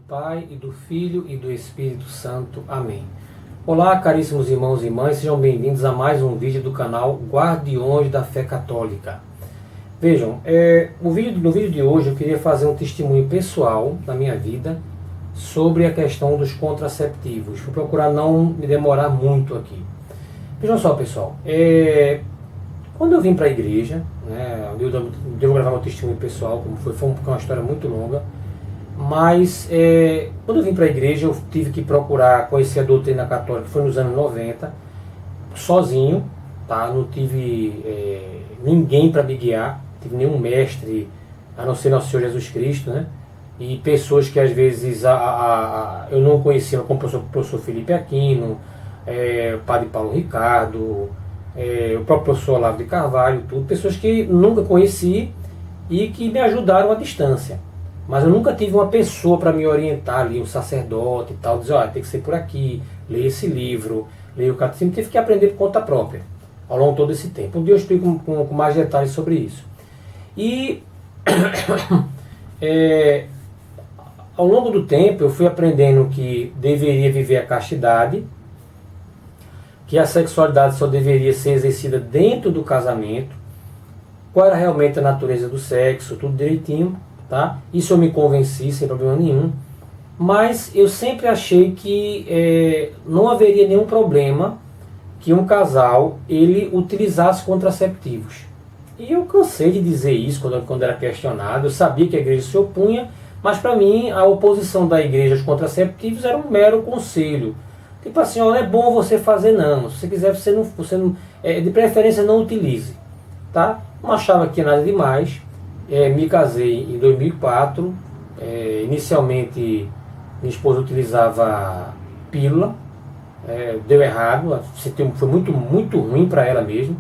Pai, e do Filho, e do Espírito Santo. Amém. Olá, caríssimos irmãos e irmãs, sejam bem-vindos a mais um vídeo do canal Guardiões da Fé Católica. Vejam, no vídeo de hoje eu queria fazer um testemunho pessoal da minha vida sobre a questão dos contraceptivos. Vou procurar não me demorar muito aqui. Vejam só, pessoal, quando eu vim para a igreja, né, eu devo gravar meu testemunho pessoal, como foi uma história muito longa, mas quando eu vim para a igreja eu tive que procurar conhecer a doutrina católica, foi nos anos 90, sozinho, tá? Não tive ninguém para me guiar, não tive nenhum mestre, a não ser nosso Senhor Jesus Cristo, né? E pessoas que às vezes eu não conhecia, como o professor Felipe Aquino, o padre Paulo Ricardo, o próprio professor Olavo de Carvalho, tudo, pessoas que nunca conheci e que me ajudaram à distância. Mas eu nunca tive uma pessoa para me orientar ali, um sacerdote e tal, dizer, tem que ser por aqui, ler esse livro, ler o catecismo, tive que aprender por conta própria, ao longo de todo esse tempo. Um dia eu explico com mais detalhes sobre isso. E ao longo do tempo eu fui aprendendo que deveria viver a castidade, que a sexualidade só deveria ser exercida dentro do casamento, qual era realmente a natureza do sexo, tudo direitinho. Tá? Isso eu me convenci sem problema nenhum, mas eu sempre achei que não haveria nenhum problema que um casal ele utilizasse contraceptivos. E eu cansei de dizer isso quando era questionado. Eu sabia que a igreja se opunha, mas para mim a oposição da igreja aos contraceptivos era um mero conselho. Tipo assim, não é bom você fazer não, se você quiser você não de preferência não utilize. Tá? Não achava que nada demais. Me casei em 2004, inicialmente minha esposa utilizava pílula, deu errado, foi muito ruim para ela mesmo,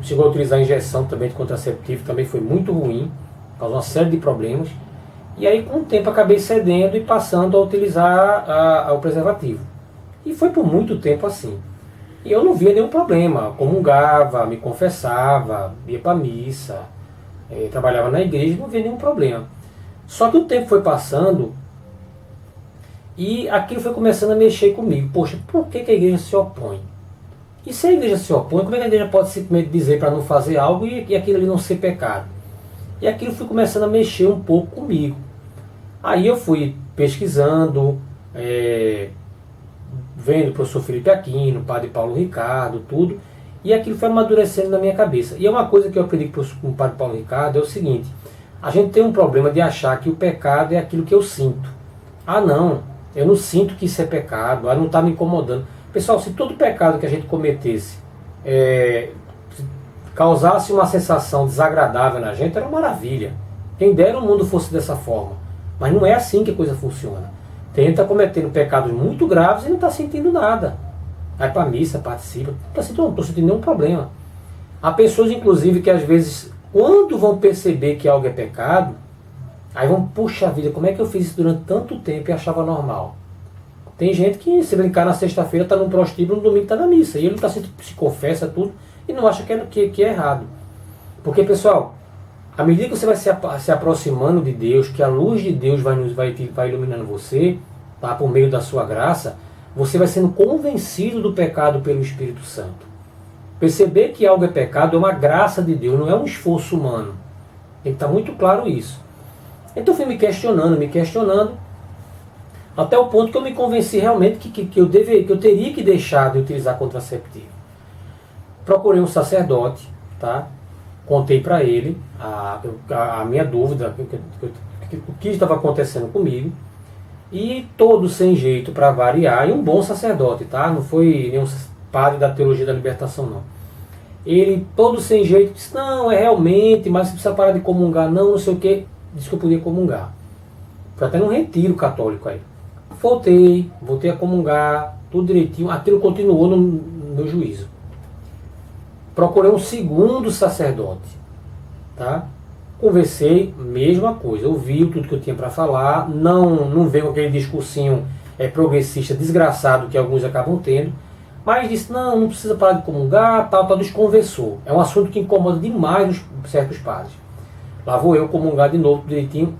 chegou a utilizar injeção também de contraceptivo, também foi muito ruim, causou uma série de problemas, e aí com o tempo acabei cedendo e passando a utilizar o preservativo, e foi por muito tempo assim. E eu não via nenhum problema, comungava, me confessava, ia para a missa, trabalhava na igreja, não havia nenhum problema. Só que o tempo foi passando e aquilo foi começando a mexer comigo. Poxa, por que a igreja se opõe? E se a igreja se opõe, como é que a igreja pode simplesmente dizer para não fazer algo e aquilo ali não ser pecado? E aquilo foi começando a mexer um pouco comigo. Aí eu fui pesquisando, vendo o professor Felipe Aquino, o padre Paulo Ricardo, tudo. E aquilo foi amadurecendo na minha cabeça. E é uma coisa que eu aprendi com o padre Paulo Ricardo, é o seguinte: a gente tem um problema de achar que o pecado é aquilo que eu sinto. Não, eu não sinto que isso é pecado, não está me incomodando. Pessoal, se todo pecado que a gente cometesse causasse uma sensação desagradável na gente, era uma maravilha. Quem dera o mundo fosse dessa forma. Mas não é assim que a coisa funciona. Tem gente que está cometendo pecados muito graves e não está sentindo nada. Vai para a missa, participa, não estou sentindo nenhum problema. Há pessoas, inclusive, que às vezes, quando vão perceber que algo é pecado, aí vão, puxa vida, como é que eu fiz isso durante tanto tempo e achava normal? Tem gente que, se brincar na sexta-feira, está num prostíbulo, no domingo está na missa, e ele se confessa tudo e não acha que é errado. Porque, pessoal, à medida que você vai se aproximando de Deus, que a luz de Deus vai iluminando você, tá, por meio da sua graça, você vai sendo convencido do pecado pelo Espírito Santo. Perceber que algo é pecado é uma graça de Deus, não é um esforço humano. Tem que estar muito claro isso. Então eu fui me questionando, até o ponto que eu me convenci realmente que eu teria que deixar de utilizar contraceptivo. Procurei um sacerdote, tá? Contei para ele a minha dúvida, o que estava acontecendo comigo. E todo sem jeito para variar, e um bom sacerdote, tá? Não foi nenhum padre da teologia da libertação, não. Ele, todo sem jeito, disse, não, realmente, mas você precisa parar de comungar, não sei o que. Disse que eu podia comungar. Foi até num retiro católico aí. Voltei a comungar, tudo direitinho, aquilo continuou no meu juízo. Procurei um segundo sacerdote, tá? Conversei, mesma coisa, ouvi tudo que eu tinha para falar, não veio aquele discursinho progressista desgraçado que alguns acabam tendo, mas disse, não precisa parar de comungar, tal, desconversou. É um assunto que incomoda demais certos padres. Lá vou eu comungar de novo, direitinho,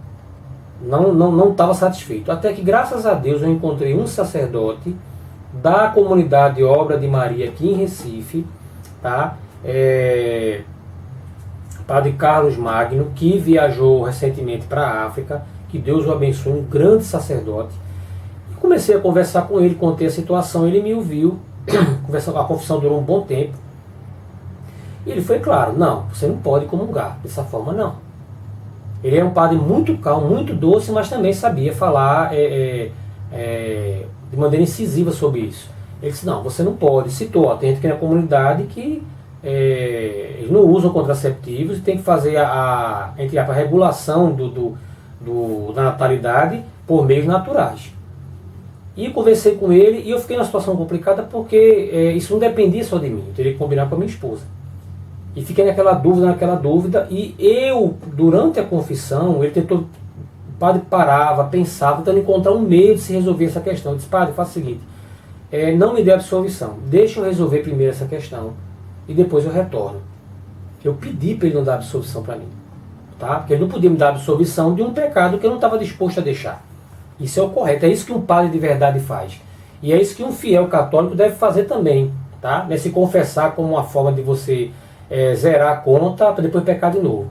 não estava satisfeito. Até que, graças a Deus, eu encontrei um sacerdote da comunidade Obra de Maria aqui em Recife, tá? Padre Carlos Magno, que viajou recentemente para a África, que Deus o abençoe, um grande sacerdote. E comecei a conversar com ele, contei a situação, ele me ouviu, a confissão durou um bom tempo. E ele foi claro: não, você não pode comungar dessa forma, não. Ele era um padre muito calmo, muito doce, mas também sabia falar de maneira incisiva sobre isso. Ele disse: não, você não pode. Citou, tem gente aqui na comunidade que eles não usam contraceptivos e tem que fazer a regulação da natalidade por meios naturais. E eu conversei com ele e eu fiquei numa situação complicada porque isso não dependia só de mim, eu teria que combinar com a minha esposa. E fiquei naquela dúvida, e eu, durante a confissão, o padre parava, pensava, tentando encontrar um meio de se resolver essa questão. Eu disse: padre, faça o seguinte, não me dê absolvição, deixa eu resolver primeiro essa questão e depois eu retorno. Eu pedi para ele não dar absolvição para mim, tá? Porque ele não podia me dar absolvição de um pecado que eu não estava disposto a deixar. Isso é o correto, é isso que um padre de verdade faz. E é isso que um fiel católico deve fazer também, tá? Né? Se confessar como uma forma de você zerar a conta para depois pecar de novo.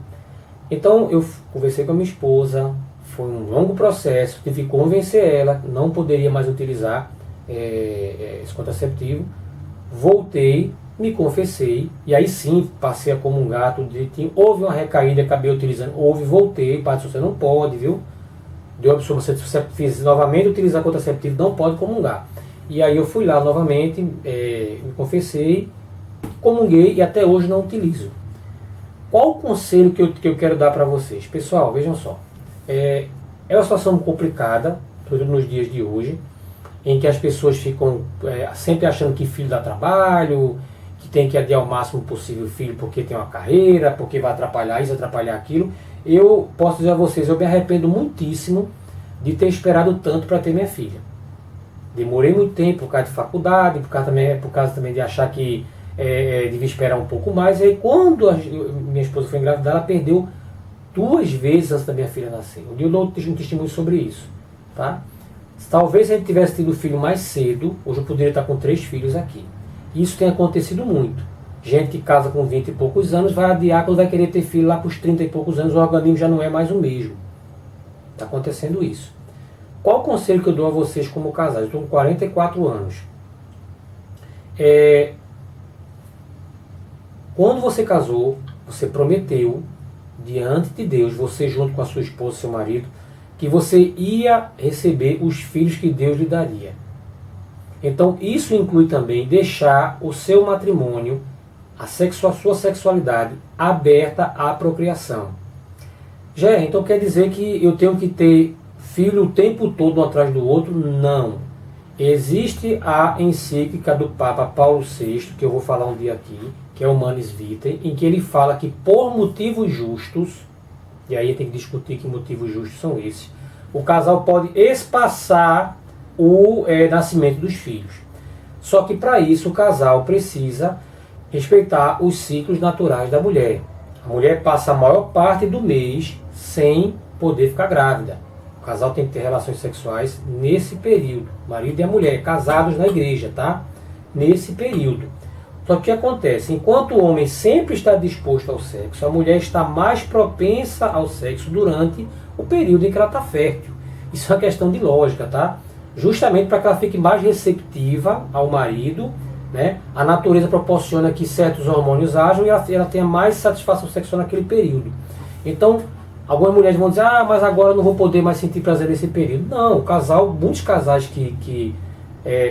Então eu conversei com a minha esposa, foi um longo processo, tive que convencer ela, não poderia mais utilizar esse contraceptivo. Voltei, me confessei, e aí sim passei a comungar tudo direitinho. Houve uma recaída, acabei utilizando, voltei, padre, você não pode, viu? Deu absolvição, se você fizer novamente utilizar contraceptivo, não pode comungar. E aí eu fui lá novamente, me confessei, comunguei e até hoje não utilizo. Qual o conselho que eu quero dar para vocês? Pessoal, vejam só. É uma situação complicada, sobretudo nos dias de hoje, em que as pessoas ficam sempre achando que filho dá trabalho, que tem que adiar o máximo possível o filho porque tem uma carreira, porque vai atrapalhar isso, atrapalhar aquilo. Eu posso dizer a vocês, eu me arrependo muitíssimo de ter esperado tanto para ter minha filha. Demorei muito tempo por causa de faculdade, por causa também de achar que devia esperar um pouco mais. E aí, quando minha esposa foi engravidar, ela perdeu 2 vezes antes da minha filha nascer. Um dia eu dou um testemunho sobre isso, tá? Talvez se a gente tivesse tido o filho mais cedo, hoje eu poderia estar com 3 filhos aqui. Isso tem acontecido muito. Gente que casa com 20 e poucos anos vai adiar quando vai querer ter filho lá para os 30 e poucos anos, o organismo já não é mais o mesmo. Está acontecendo isso. Qual o conselho que eu dou a vocês como casais? Eu estou com 44 anos. Quando você casou, você prometeu, diante de Deus, você junto com a sua esposa, seu marido, que você ia receber os filhos que Deus lhe daria. Então isso inclui também deixar o seu matrimônio, a sua sexualidade aberta à procriação. Então quer dizer que eu tenho que ter filho o tempo todo um atrás do outro? Não. Existe a encíclica do Papa Paulo VI, que eu vou falar um dia aqui, que é o Humanitas Vitae, em que ele fala que por motivos justos, e aí tem que discutir que motivos justos são esses, o casal pode espaçar o nascimento dos filhos. Só que para isso o casal precisa respeitar os ciclos naturais da mulher. A mulher passa a maior parte do mês sem poder ficar grávida. O casal tem que ter relações sexuais nesse período. O marido e a mulher, casados na igreja, tá? Nesse período. Só que o que acontece? Enquanto o homem sempre está disposto ao sexo, a mulher está mais propensa ao sexo durante o período em que ela está fértil. Isso é uma questão de lógica, tá? Justamente para que ela fique mais receptiva ao marido, né? A natureza proporciona que certos hormônios ajam e ela tenha mais satisfação sexual naquele período. Então, algumas mulheres vão dizer: mas agora eu não vou poder mais sentir prazer nesse período. Não, muitos casais que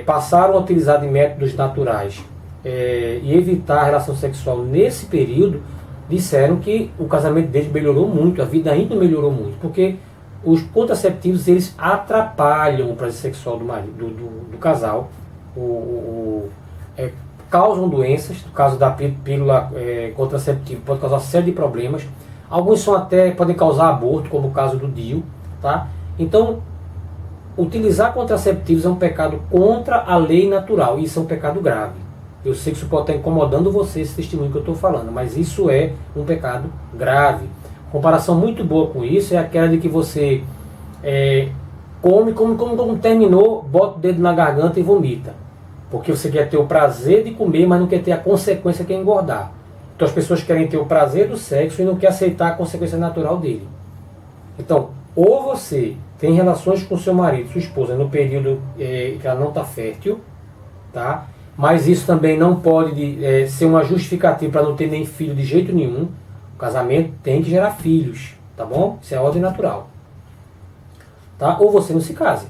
passaram a utilizar de métodos naturais e evitar a relação sexual nesse período, disseram que o casamento deles melhorou muito, a vida ainda melhorou muito, porque os contraceptivos eles atrapalham o prazer sexual do casal, causam doenças. No caso da pílula contraceptiva pode causar uma série de problemas. Alguns podem causar aborto, como o caso do DIU, tá? Então, utilizar contraceptivos é um pecado contra a lei natural, e isso é um pecado grave. Eu sei que isso pode estar incomodando você, esse testemunho que eu estou falando, mas isso é um pecado grave. Comparação muito boa com isso é aquela de que você Come, terminou, bota o dedo na garganta e vomita. Porque você quer ter o prazer de comer, mas não quer ter a consequência que é engordar. Então as pessoas querem ter o prazer do sexo e não quer aceitar a consequência natural dele. Então, ou você tem relações com seu marido, sua esposa, no período que ela não está fértil, tá? Mas isso também não pode ser uma justificativa para não ter nem filho de jeito nenhum. O casamento tem que gerar filhos, tá bom? Isso é ordem natural. Tá? Ou você não se case.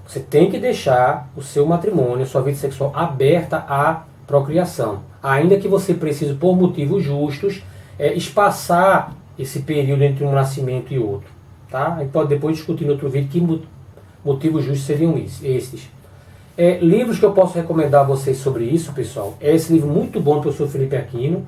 Você tem que deixar o seu matrimônio, a sua vida sexual aberta à procriação. Ainda que você precise, por motivos justos, espaçar esse período entre um nascimento e outro. Tá? A gente pode depois discutir em outro vídeo que motivos justos seriam esses. Livros que eu posso recomendar a vocês sobre isso, pessoal, é esse livro muito bom do professor Felipe Aquino,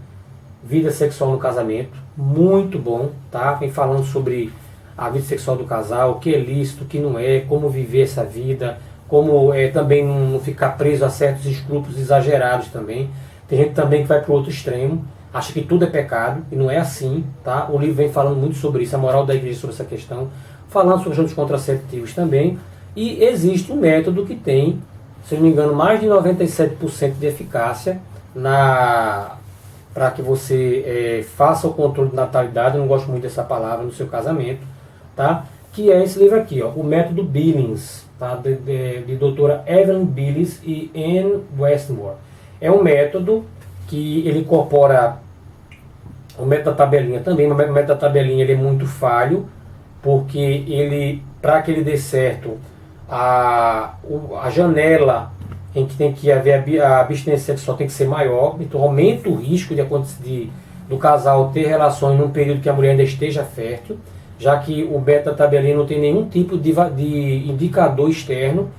Vida Sexual no Casamento. Muito bom, tá? Vem falando sobre a vida sexual do casal, o que é lícito, o que não é, como viver essa vida, como também não ficar preso a certos escrúpulos exagerados também. Tem gente também que vai para o outro extremo, acha que tudo é pecado, e não é assim, tá? O livro vem falando muito sobre isso, a moral da igreja sobre essa questão, falando sobre os contraceptivos também, e existe um método que tem, se não me engano, mais de 97% de eficácia para que você faça o controle de natalidade, eu não gosto muito dessa palavra, no seu casamento, tá? Que é esse livro aqui, ó, o método Billings, tá? de doutora Evelyn Billings e Anne Westmore. É um método que ele incorpora o método da tabelinha também, mas o método da tabelinha ele é muito falho, porque ele, para que ele dê certo, a janela em que tem que haver a abstinência sexual tem que ser maior, então aumenta o risco do casal ter relações num período que a mulher ainda esteja fértil, já que o beta-tabelinha não tem nenhum tipo de indicador externo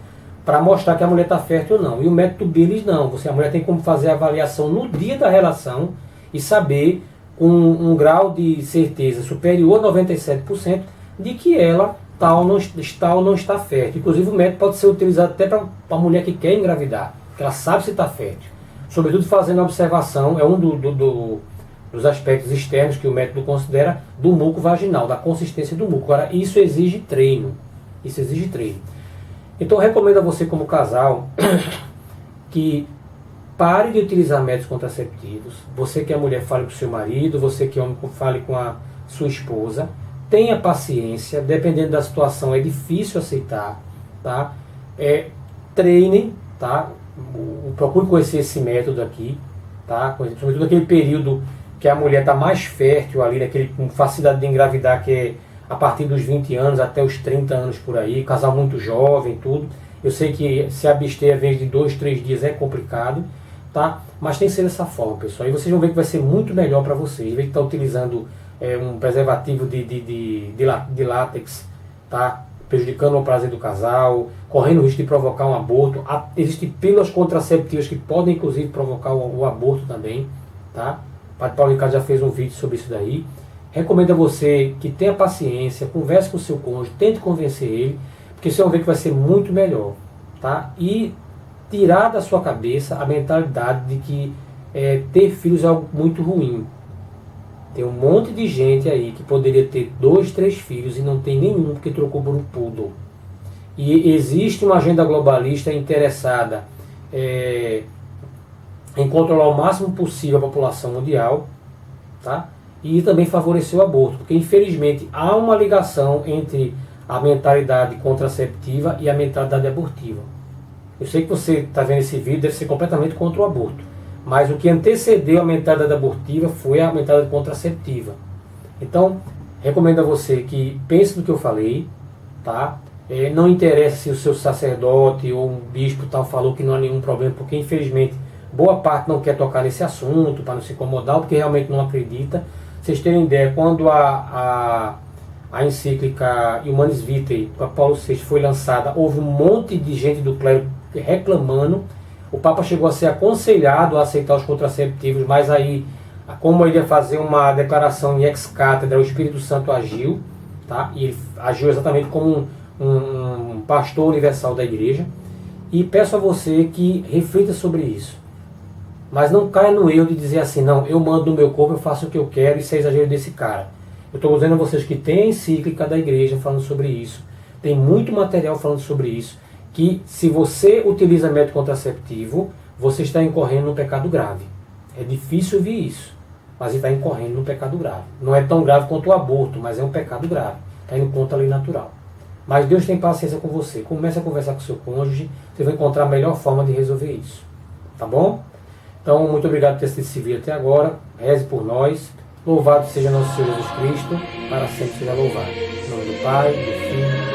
para mostrar que a mulher está fértil ou não. E o método Billings não, a mulher tem como fazer a avaliação no dia da relação e saber com um grau de certeza superior a 97% de que ela está ou não está fértil. Inclusive o método pode ser utilizado até para a mulher que quer engravidar, porque ela sabe se está fértil. Sobretudo fazendo a observação, é um dos aspectos externos que o método considera do muco vaginal, da consistência do muco. Agora, isso exige treino. Então, eu recomendo a você como casal que pare de utilizar métodos contraceptivos. Você que é mulher, fale com o seu marido. Você que é homem, fale com a sua esposa. Tenha paciência, dependendo da situação é difícil aceitar, tá? Treinem, tá? Procure conhecer esse método aqui, tá? Sobretudo aquele período que a mulher está mais fértil ali, com facilidade de engravidar, que é a partir dos 20 anos até os 30 anos por aí, casal muito jovem, tudo. Eu sei que se abster a vez de 2, 3 dias é complicado, tá? Mas tem que ser dessa forma, pessoal. E vocês vão ver que vai ser muito melhor para vocês. Em vez de estar utilizando um preservativo de látex, tá? Prejudicando o prazer do casal, correndo o risco de provocar um aborto. Existem pílulas contraceptivas que podem inclusive provocar o aborto também, tá? O Padre Paulo Ricardo já fez um vídeo sobre isso daí. Recomendo a você que tenha paciência, converse com o seu cônjuge, tente convencer ele, porque vocês vão ver que vai ser muito melhor, tá? E tirar da sua cabeça a mentalidade de que ter filhos é algo muito ruim. Tem um monte de gente aí que poderia ter 2, 3 filhos e não tem nenhum porque trocou por um poodle. E existe uma agenda globalista interessada em controlar o máximo possível a população mundial, tá? E também favorecer o aborto, porque infelizmente há uma ligação entre a mentalidade contraceptiva e a mentalidade abortiva. Eu sei que você está vendo esse vídeo, deve ser completamente contra o aborto. Mas o que antecedeu a mentalidade abortiva foi a mentalidade contraceptiva. Então, recomendo a você que pense no que eu falei, tá? Não interessa se o seu sacerdote ou um bispo tal falou que não há nenhum problema, porque infelizmente boa parte não quer tocar nesse assunto, para não se incomodar, porque realmente não acredita. Vocês terem ideia, quando a encíclica Humanis Vitae, para Paulo VI, foi lançada, houve um monte de gente do clero reclamando. O Papa chegou a ser aconselhado a aceitar os contraceptivos, mas aí, como ele ia fazer uma declaração em ex-cátedra, o Espírito Santo agiu, tá? E ele agiu exatamente como um pastor universal da igreja. E peço a você que reflita sobre isso. Mas não caia no erro de dizer assim, não, eu mando no meu corpo, eu faço o que eu quero, isso é exagero desse cara. Eu estou dizendo a vocês que tem a encíclica da igreja falando sobre isso. Tem muito material falando sobre isso. Que se você utiliza método contraceptivo, você está incorrendo num pecado grave. É difícil ouvir isso, mas está incorrendo num pecado grave. Não é tão grave quanto o aborto, mas é um pecado grave. Está indo contra a lei natural. Mas Deus tem paciência com você. Comece a conversar com o seu cônjuge, você vai encontrar a melhor forma de resolver isso. Tá bom? Então, muito obrigado por ter assistido esse vídeo até agora. Reze por nós. Louvado seja nosso Senhor Jesus Cristo, para sempre seja louvado. Em nome do Pai, do Filho